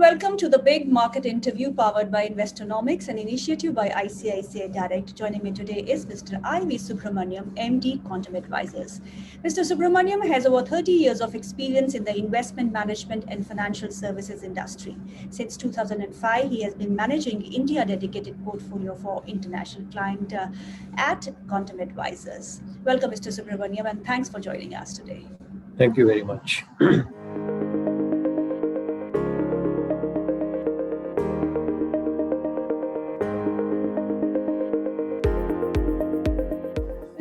welcome to the Big Market Interview powered by Investonomics, an initiative by ICICI Direct. Joining me today is Mr. I.V. Subramaniam, MD, Quantum Advisors. Mr. Subramaniam has over 30 years of experience in the investment management and financial services industry. Since 2005, he has been managing India dedicated portfolio for international client at Quantum Advisors. Welcome, Mr. Subramaniam, and thanks for joining us today. Thank you very much.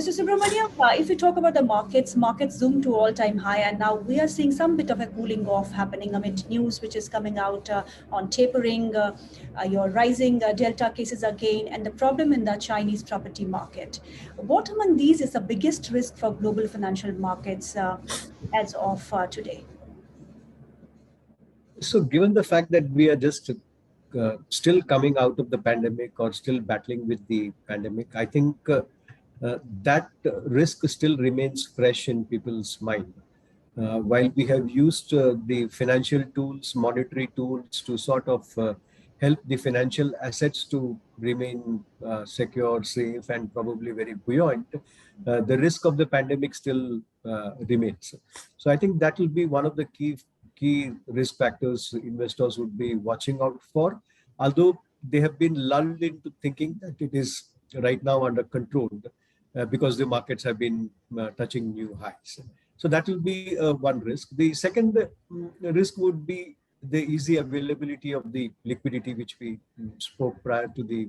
Mr. Subramaniam, if you talk about the markets zoomed to all-time high, and now we are seeing some bit of a cooling off happening amid news which is coming out on tapering, your rising Delta cases again, and the problem in the Chinese property market. What among these is the biggest risk for global financial markets as of today? So given the fact that we are just still coming out of the pandemic or still battling with the pandemic, I think that risk still remains fresh in people's mind. While we have used the financial tools, monetary tools to sort of help the financial assets to remain secure, safe, and probably very buoyant, the risk of the pandemic still remains. So I think that will be one of the key risk factors investors would be watching out for, although they have been lulled into thinking that it is right now under control because the markets have been touching new highs. So that will be one risk. The second risk would be the easy availability of the liquidity, which we spoke prior to the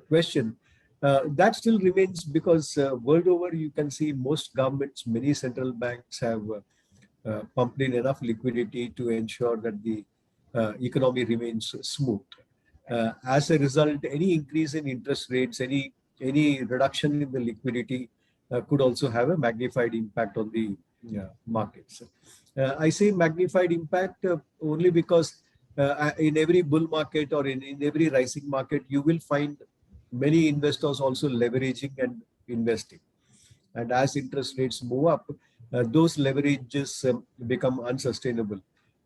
question. That still remains because world over you can see most governments, many central banks have pumped in enough liquidity to ensure that the economy remains smooth. As a result, any increase in interest rates, any reduction in the liquidity could also have a magnified impact on the markets. I say magnified impact only because in every bull market or in every rising market, you will find many investors also leveraging and investing. And as interest rates move up, those leverages become unsustainable,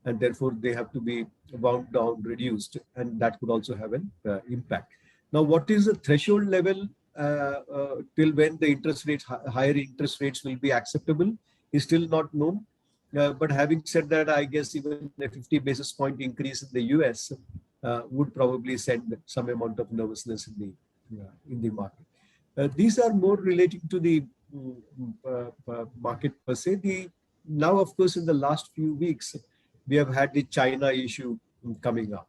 and therefore they have to be wound down, reduced, and that could also have an impact. Now, what is the threshold level till when the interest rates, higher interest rates will be acceptable is still not known. But having said that, I guess even a 50 basis point increase in the US would probably send some amount of nervousness in the market. These are more relating to the market per se. Now, of course, in the last few weeks, we have had the China issue coming up.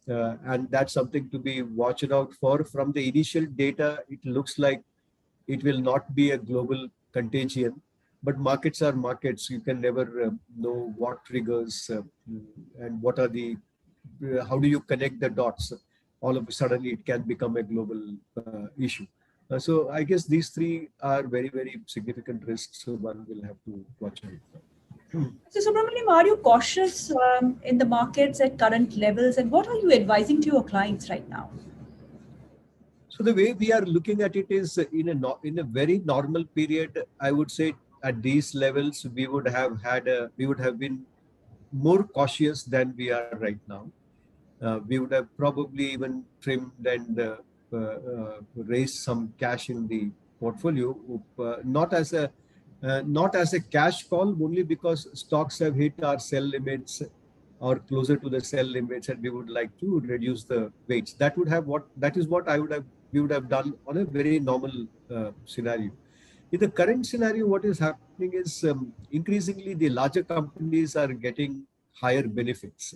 And that's something to be watched out for. From the initial data, it looks like it will not be a global contagion, but markets are markets. You can never know what triggers and what are the, how do you connect the dots? All of a sudden, it can become a global issue. So I guess these three are very, very significant risks. So one will have to watch out for. So Subramaniam, are you cautious in the markets at current levels, and what are you advising to your clients right now? So the way we are looking at it is in a very normal period. I would say at these levels we would have been more cautious than we are right now. We would have probably even trimmed and raised some cash in the portfolio, not as a cash call, only because stocks have hit our sell limits or closer to the sell limits, and we would like to reduce the weights. That is what we would have done on a very normal scenario. In the current scenario, what is happening is increasingly the larger companies are getting higher benefits.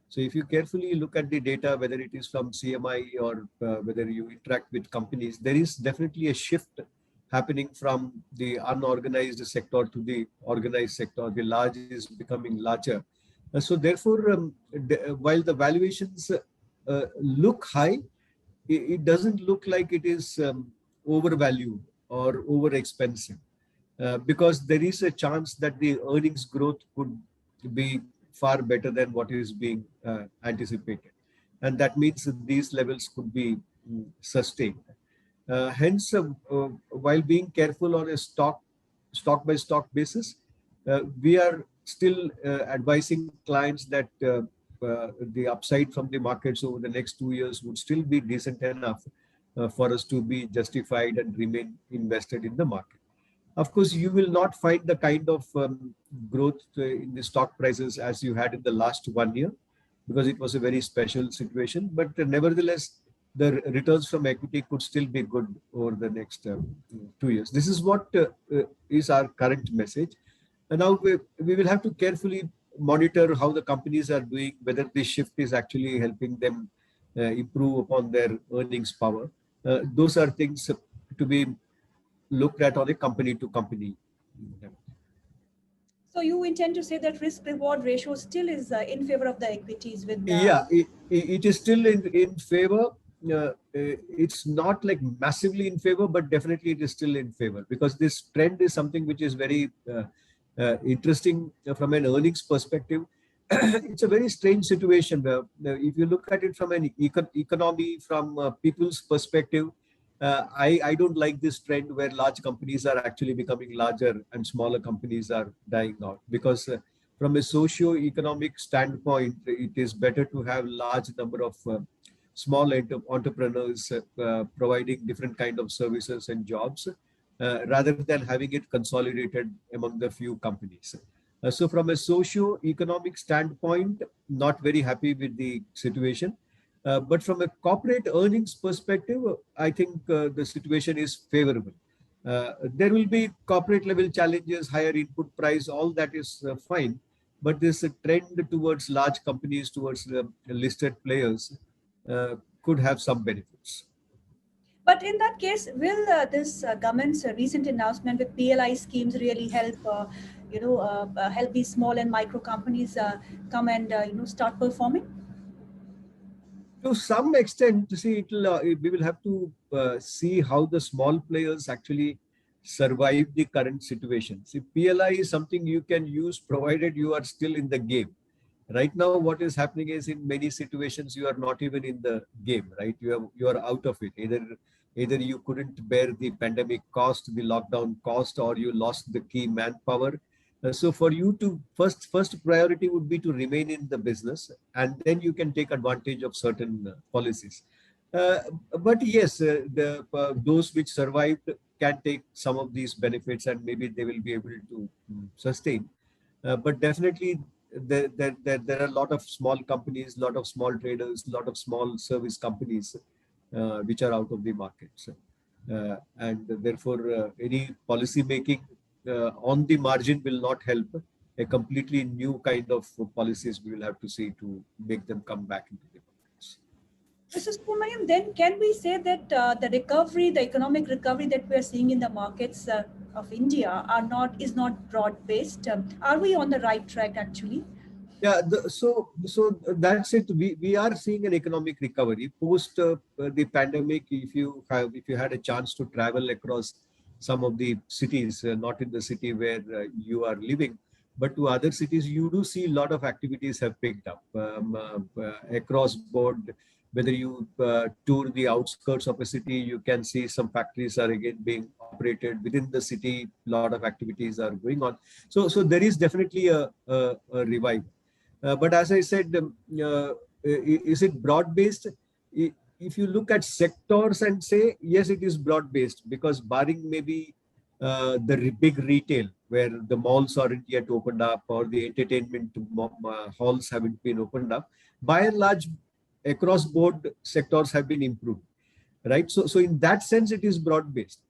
So if you carefully look at the data, whether it is from CMI or whether you interact with companies, there is definitely a shift happening from the unorganized sector to the organized sector. The large is becoming larger. So therefore, while the valuations look high, it doesn't look like it is overvalued or over expensive, because there is a chance that the earnings growth could be far better than what is being anticipated, and that means that these levels could be sustained. Hence, while being careful on a stock by stock basis, we are still advising clients that the upside from the markets over the next 2 years would still be decent enough for us to be justified and remain invested in the market. Of course, you will not find the kind of growth in the stock prices as you had in the last 1 year, because it was a very special situation. But nevertheless, the returns from equity could still be good over the next 2 years. This is what is our current message. And now we will have to carefully monitor how the companies are doing, whether this shift is actually helping them improve upon their earnings power. Those are things to be looked at on a company to company level. So you intend to say that risk reward ratio still is in favor of the equities with the... Yeah, it is still in favor. It's not like massively in favor, but definitely it is still in favor, because this trend is something which is very interesting from an earnings perspective. It's a very strange situation. If you look at it from an economy, from people's perspective, I don't like this trend where large companies are actually becoming larger and smaller companies are dying out, because from a socio-economic standpoint, it is better to have large number of small entrepreneurs providing different kind of services and jobs rather than having it consolidated among the few companies. So from a socio-economic standpoint, not very happy with the situation. But from a corporate earnings perspective, I think the situation is favorable. There will be corporate level challenges, higher input price, all that is fine. But this trend towards large companies, towards the listed players could have some benefits. But in that case, will this government's recent announcement with PLI schemes really help, help these small and micro companies come and, start performing? To some extent, see, we will have to see how the small players actually survive the current situation. See, PLI is something you can use provided you are still in the game. Right now, what is happening is, in many situations you are not even in the game, right? You are out of it. Either you couldn't bear the pandemic cost, the lockdown cost, or you lost the key manpower. So for you to first priority would be to remain in the business, and then you can take advantage of certain policies. Uh, but yes, those which survived can take some of these benefits, and maybe they will be able to sustain. But definitely, there are a lot of small companies, a lot of small traders, a lot of small service companies which are out of the market. So, and therefore, any policy making on the margin will not help. A completely new kind of policies we will have to see to make them come back into the markets. Mr. Subramaniam, then can we say that the recovery, the economic recovery that we are seeing in the markets of India is not broad-based? Are we on the right track actually? Yeah, so that's it. We are seeing an economic recovery post the pandemic. If you had a chance to travel across some of the cities, not in the city where you are living, but to other cities, you do see a lot of activities have picked up across board. Whether you tour the outskirts of a city, you can see some factories are again being operated within the city. A lot of activities are going on. So there is definitely a revival. But as I said, is it broad-based? If you look at sectors and say, yes, it is broad-based, because barring maybe the big retail where the malls aren't yet opened up, or the entertainment halls haven't been opened up, by and large, across board sectors have been improved, right? So in that sense, it is broad-based.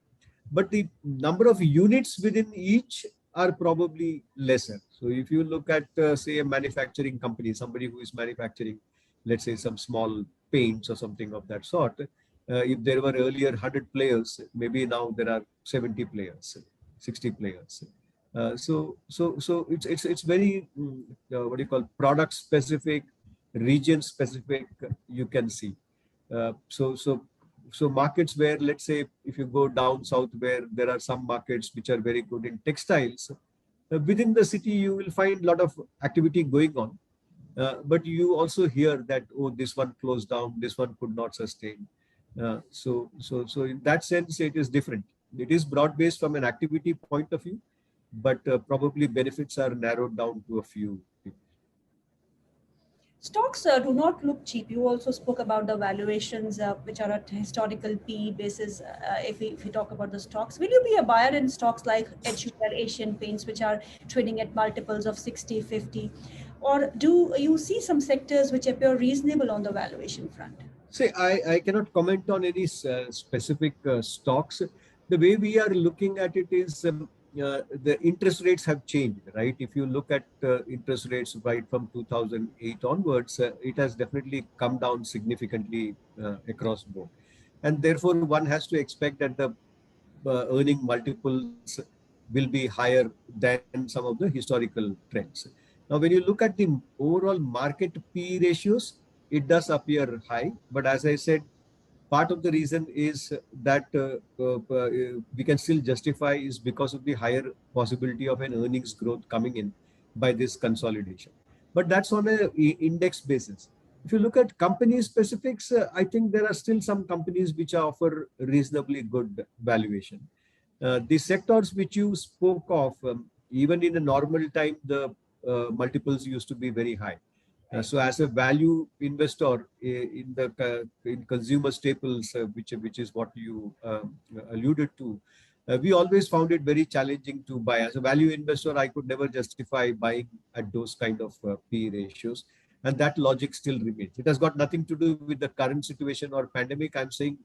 But the number of units within each are probably lesser. So if you look at, say, a manufacturing company, somebody who is manufacturing, let's say, some small paints or something of that sort, if there were earlier 100 players, maybe now there are 70 players, 60 players. So it's very what do you call, product specific, region specific. You can see. So markets where, let's say, if you go down south, where there are some markets which are very good in textiles, within the city you will find a lot of activity going on, but you also hear that, oh, this one closed down, this one could not sustain. So in that sense, it is different. It is broad based from an activity point of view, but probably benefits are narrowed down to a few people. Stocks do not look cheap. You also spoke about the valuations, which are at historical P basis. If we talk about the stocks, will you be a buyer in stocks like HUL, Asian Paints, which are trading at multiples of 60, 50? Or do you see some sectors which appear reasonable on the valuation front? See, I cannot comment on any specific stocks. The way we are looking at it is the interest rates have changed, right? If you look at interest rates right from 2008 onwards, it has definitely come down significantly across board. And therefore, one has to expect that the earning multiples will be higher than some of the historical trends. Now, when you look at the overall market P ratios, it does appear high. But as I said, part of the reason is that we can still justify is because of the higher possibility of an earnings growth coming in by this consolidation. But that's on a index basis. If you look at company specifics, I think there are still some companies which offer reasonably good valuation. The sectors which you spoke of, even in a normal time, the multiples used to be very high. So, as a value investor in the in consumer staples, which is what you alluded to, we always found it very challenging to buy. As a value investor, I could never justify buying at those kind of P ratios, and that logic still remains. It has got nothing to do with the current situation or pandemic. I'm saying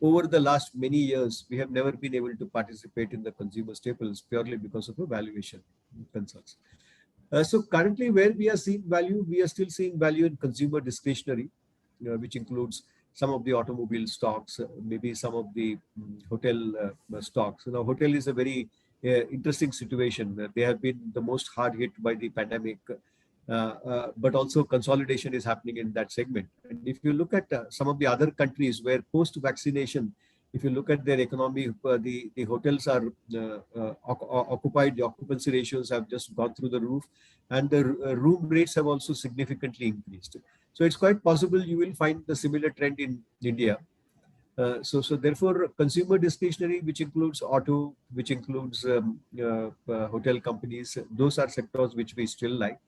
over the last many years, we have never been able to participate in the consumer staples purely because of a valuation concerns. So currently, where we are seeing value, we are still seeing value in consumer discretionary, which includes some of the automobile stocks, maybe some of the hotel stocks. You know, hotel is a very interesting situation. They have been the most hard hit by the pandemic, but also consolidation is happening in that segment. And if you look at some of the other countries where post-vaccination, if you look at their economy, the hotels are occupied, the occupancy ratios have just gone through the roof, and the room rates have also significantly increased. So it's quite possible you will find the similar trend in India. So therefore, consumer discretionary, which includes auto, which includes hotel companies, those are sectors which we still like.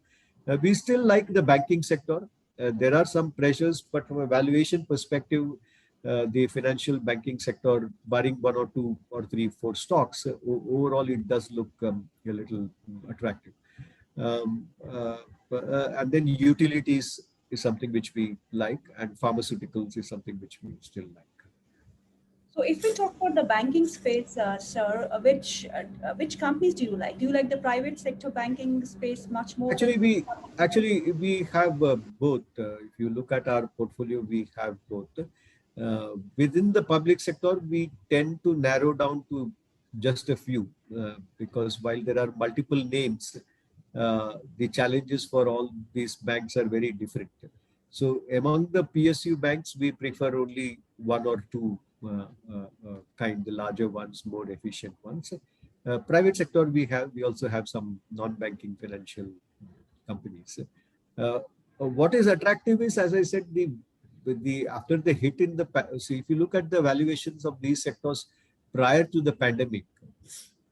We still like the banking sector. There are some pressures, but from a valuation perspective, the financial banking sector, barring one or two or three, four stocks, overall it does look a little attractive. And then utilities is something which we like, and pharmaceuticals is something which we still like. So, if we talk about the banking space, sir, which companies do you like? Do you like the private sector banking space much more? Actually we have both. If you look at our portfolio, we have both. Within the public sector, we tend to narrow down to just a few because while there are multiple names, the challenges for all these banks are very different. So among the PSU banks, we prefer only one or two kind, the larger ones, more efficient ones. Private sector, we also have some non-banking financial companies. What is attractive is, as I said, the after the hit in the so if you look at the valuations of these sectors prior to the pandemic,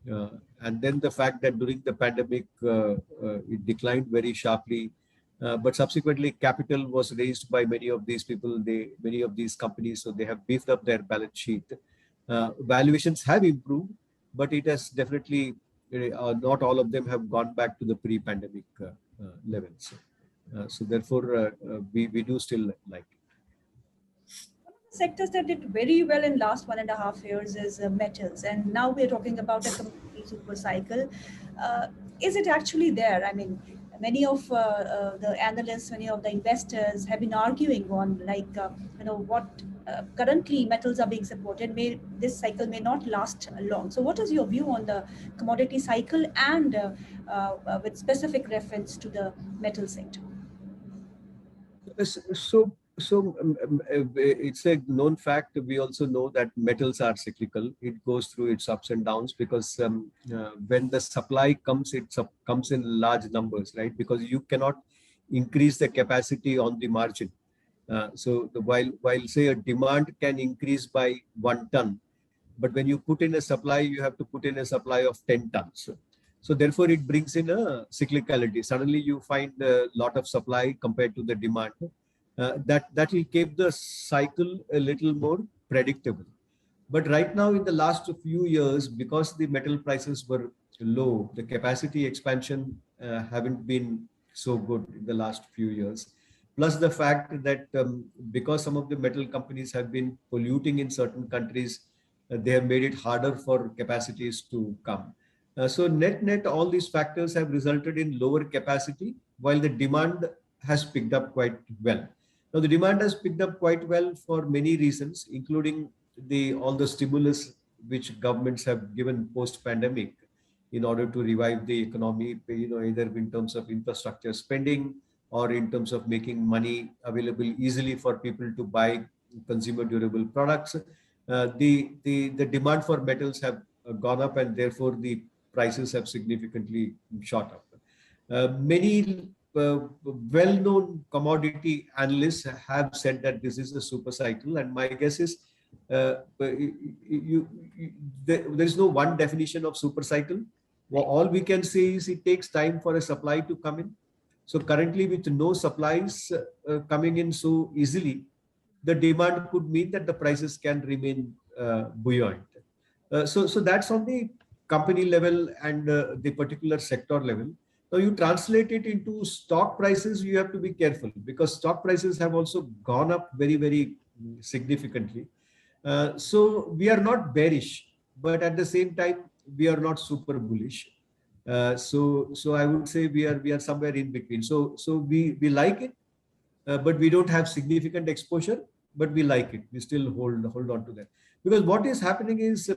and then the fact that during the pandemic it declined very sharply, but subsequently capital was raised by many of these people, many of these companies, so they have beefed up their balance sheet. Valuations have improved, but it has definitely not all of them have gone back to the pre-pandemic levels. So therefore, we do still like it. Sectors that did very well in last 1.5 years is metals, and now we're talking about a commodity super cycle. Is it actually there? I mean, many of the analysts, many of the investors have been arguing on what currently metals are being supported. This cycle may not last long. So, what is your view on the commodity cycle and with specific reference to the metal sector? It's a known fact. We also know that metals are cyclical. It goes through its ups and downs because when the supply comes, comes in large numbers, right? Because you cannot increase the capacity on the margin. While say a demand can increase by 1 ton, but when you put in a supply, you have to put in a supply of 10 tons. So therefore, it brings in a cyclicality. Suddenly, you find a lot of supply compared to the demand. That will keep the cycle a little more predictable. But right now, in the last few years, because the metal prices were low, the capacity expansion haven't been so good in the last few years. Plus the fact that because some of the metal companies have been polluting in certain countries, they have made it harder for capacities to come. So net, all these factors have resulted in lower capacity, while the demand has picked up quite well. Now, the demand has picked up quite well for many reasons, including all the stimulus which governments have given post-pandemic in order to revive the economy, either in terms of infrastructure spending or in terms of making money available easily for people to buy consumer durable products. The demand for metals have gone up, and therefore the prices have significantly shot up. Many well-known commodity analysts have said that this is a super cycle, and my guess is there is no one definition of super cycle. Well, all we can say is it takes time for a supply to come in. So currently, with no supplies coming in so easily, the demand could mean that the prices can remain buoyant. So that's on the company level and the particular sector level. Now you translate it into stock prices, you have to be careful because stock prices have also gone up very, very significantly. So we are not bearish, but at the same time, we are not super bullish. So I would say we are somewhere in between. So we like it, but we don't have significant exposure, but we like it. We still hold on to that. Because what is happening is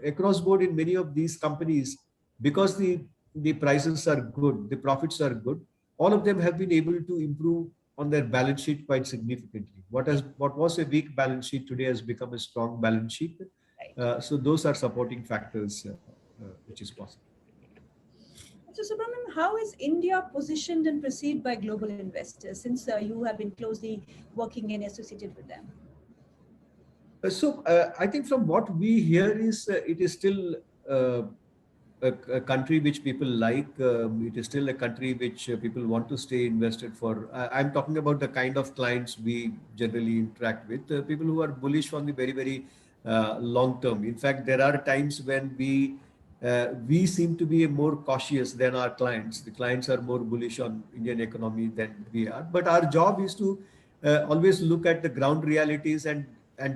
across board in many of these companies, because the prices are good, the profits are good, all of them have been able to improve on their balance sheet quite significantly. What was a weak balance sheet today has become a strong balance sheet. So those are supporting factors, which is possible. So Subramaniam, how is India positioned and perceived by global investors since you have been closely working and associated with them? So I think from what we hear is it is still a country which people like. It is still a country which people want to stay invested for. I'm talking about the kind of clients we generally interact with, people who are bullish on the very, very long term. In fact, there are times when we seem to be more cautious than our clients. The clients are more bullish on Indian economy than we are. But our job is to always look at the ground realities and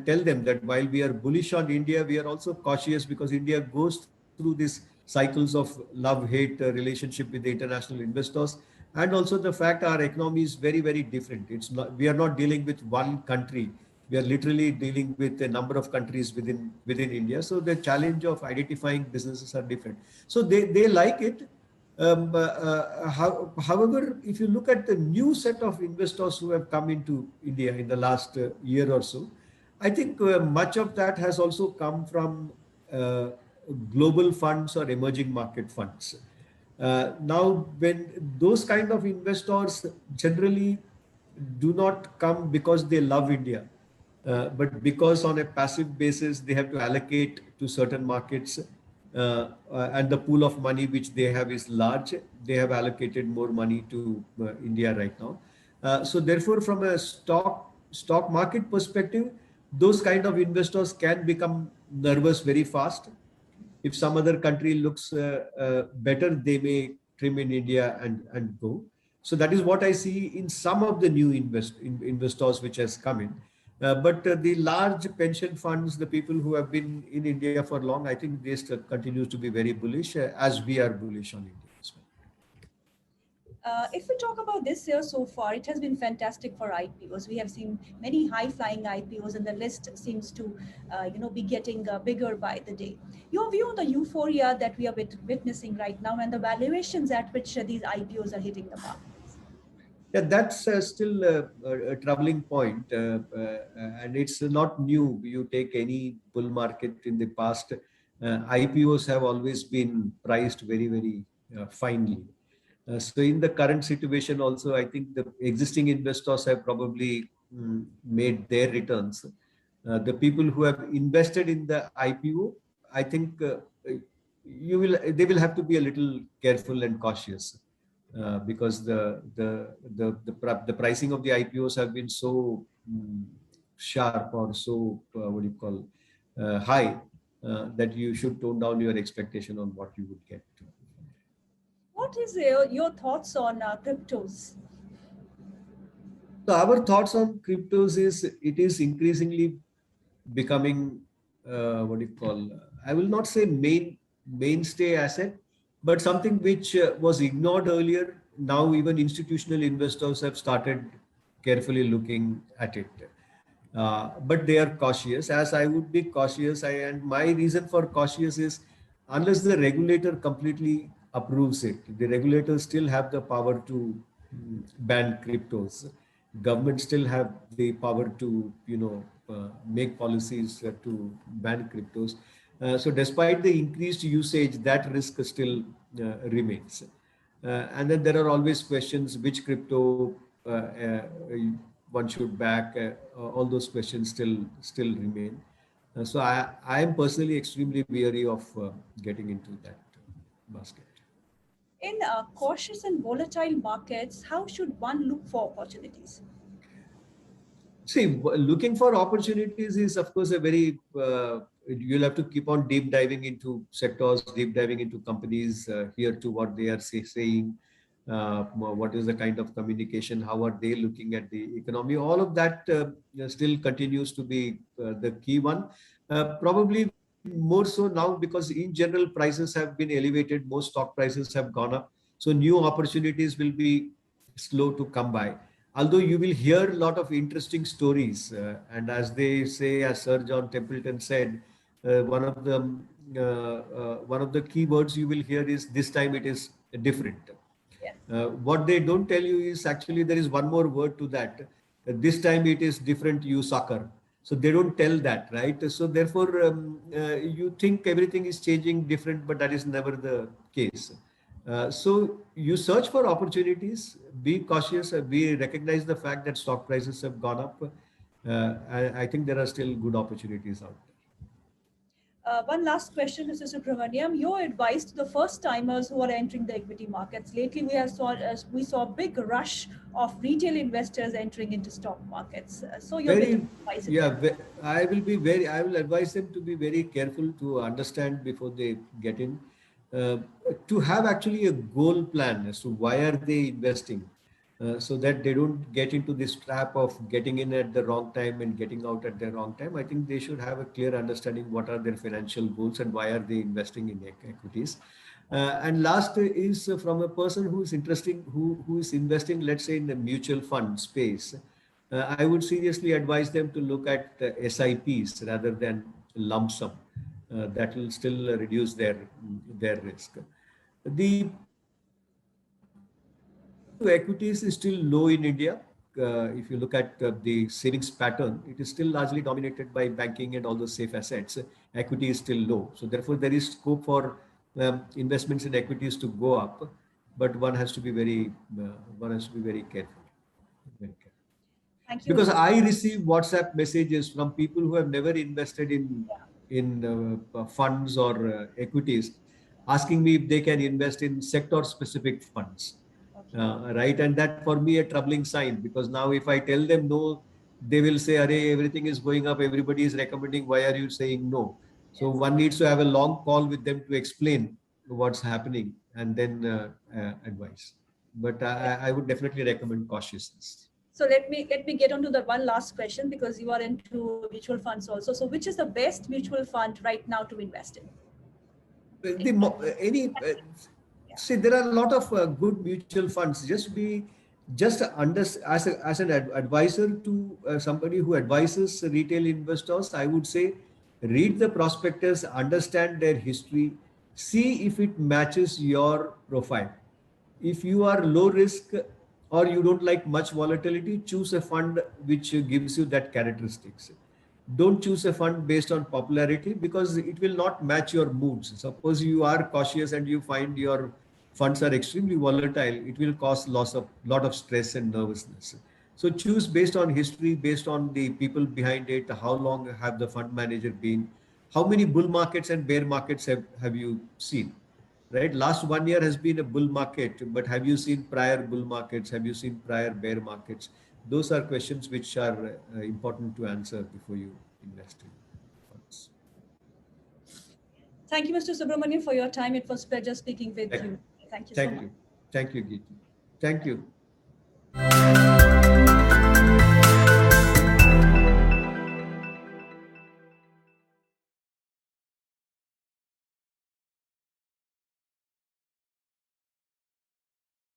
tell them that while we are bullish on India, we are also cautious because India goes through these cycles of love-hate relationship with the international investors. And also the fact our economy is very, very different. We are not dealing with one country. We are literally dealing with a number of countries within India. So the challenge of identifying businesses are different. So they like it. However, if you look at the new set of investors who have come into India in the last year or so, I think much of that has also come from global funds or emerging market funds. Now, when those kind of investors generally do not come because they love India, but because on a passive basis they have to allocate to certain markets, and the pool of money which they have is large, they have allocated more money to India right now. So therefore, from a stock market perspective, those kind of investors can become nervous very fast. If some other country looks better, they may trim in India and go. So that is what I see in some of the new investors which has come in. But the large pension funds, the people who have been in India for long, I think they still continues to be very bullish, as we are bullish on India as well. If we talk about this year so far, it has been fantastic for IPOs. We have seen many high-flying IPOs, and the list seems to, be getting bigger by the day. Your view on the euphoria that we are witnessing right now, and the valuations at which these IPOs are hitting the market? Yeah, that's still a troubling point, and it's not new. You take any bull market in the past, IPOs have always been priced very, very finely. So in the current situation also, I think the existing investors have probably made their returns. The people who have invested in the IPO, I think they will have to be a little careful and cautious, because the pricing of the IPOs have been so sharp, or so what do you call, high, that you should tone down your expectation on what you would get. What is your thoughts on cryptos? So our thoughts on cryptos is it is increasingly becoming, what do you call, I will not say mainstay asset, but something which was ignored earlier. Now even institutional investors have started carefully looking at it. But they are cautious, as I would be cautious. And my reason for cautious is, unless the regulator completely approves it, the regulators still have the power to ban cryptos. Government still have the power to, make policies to ban cryptos. So despite the increased usage, that risk still remains. And then there are always questions: which crypto one should back. All those questions still remain. So I am personally extremely weary of getting into that basket. In cautious and volatile markets, how should one look for opportunities? See, looking for opportunities is, of course, a very, you'll have to keep on deep diving into sectors, deep diving into companies, hear to what they are saying, what is the kind of communication, how are they looking at the economy. All of that still continues to be the key one. Probably more so now, because in general prices have been elevated, most stock prices have gone up. So new opportunities will be slow to come by, although you will hear a lot of interesting stories. And as they say, as Sir John Templeton said, one of the key words you will hear is, this time it is different. Yes. What they don't tell you is, actually there is one more word to that. This time it is different, you sucker. So they don't tell that, right? So therefore, you think everything is changing different, but that is never the case. So you search for opportunities, be cautious, we recognize the fact that stock prices have gone up. I think there are still good opportunities out there. One last question, Mr. Subramaniam. Your advice to the first timers who are entering the equity markets. Lately, we saw a big rush of retail investors entering into stock markets. So your bit of Very, advice. yeah, I will advise them to be very careful, to understand before they get in, uh, to have actually a goal plan as to why are they investing, so that they don't get into this trap of getting in at the wrong time and getting out at the wrong time. I think they should have a clear understanding what are their financial goals and why are they investing in equities. And last is from a person who is who is investing, let's say, in the mutual fund space. I would seriously advise them to look at SIPs rather than lump sum. That will still reduce their risk. The to equities is still low in India. If you look at the savings pattern, it is still largely dominated by banking and all those safe assets. Equity is still low. So therefore, there is scope for investments in equities to go up, but one has to be very careful. Very careful. Thank you. Because I receive WhatsApp messages from people who have never invested in funds or equities, asking me if they can invest in sector specific funds. Right, and that for me a troubling sign, because now if I tell them no, they will say, "Arey, everything is going up, everybody is recommending, why are you saying no?" So Yes. one needs to have a long call with them to explain what's happening and then advise. But I would definitely recommend cautiousness. So let me get on to the one last question, because you are into mutual funds also. So which is the best mutual fund right now to invest in? Any Yeah. see, there are a lot of good mutual funds. Just under as an advisor to somebody who advises retail investors, I would say, read the prospectus, understand their history, see if it matches your profile. If you are low risk or you don't like much volatility, choose a fund which gives you that characteristics. Don't choose a fund based on popularity, because it will not match your moods. Suppose you are cautious and you find your funds are extremely volatile, it will cause lot of stress and nervousness. So choose based on history, based on the people behind it, how long have the fund manager been, how many bull markets and bear markets have you seen? Right, last 1 year has been a bull market, but have you seen prior bull markets? Have you seen prior bear markets? Those are questions which are important to answer before you invest in funds. Thank you, Mr. Subramaniam, for your time. It was a pleasure speaking with you. Thank you so Thank much. you. Thank you, Geeti. Thank you.